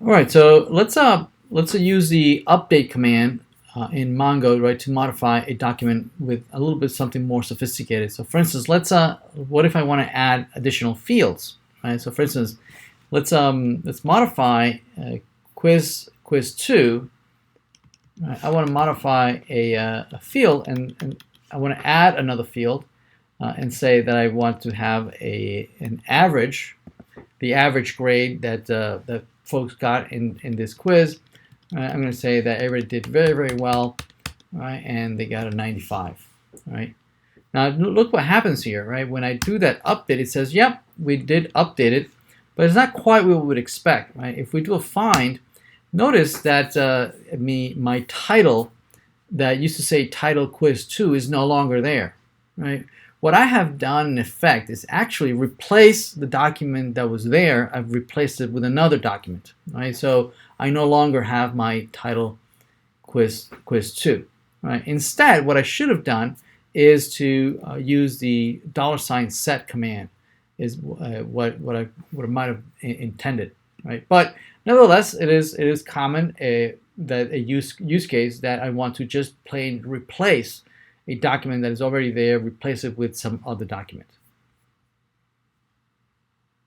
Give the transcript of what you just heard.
All right, so let's use the update command in Mongo, right, to modify a document with a little bit something more sophisticated. So, for instance, what if I want to add additional fields, right? So, for instance, let's modify quiz2. Right? I want to modify a field, and I want to add another field, and say that I want to have an average, the average grade that folks got in this quiz. I'm going to say that everybody did very, very well, right? And they got a 95, right? Now look what happens here, right? When I do that update, it says, yep, we did update it, but it's not quite what we would expect, right? If we do a find, notice that my title that used to say title quiz 2 is no longer there, right? What I have done in effect is actually replace the document that was there. I've replaced it with another document, right? So I no longer have my title quiz 2, right? Instead, what I should have done is to use the $set command, is what I might have intended, right? But nevertheless, it is common that a use case that I want to just plain replace a document that is already there, replace it with some other document.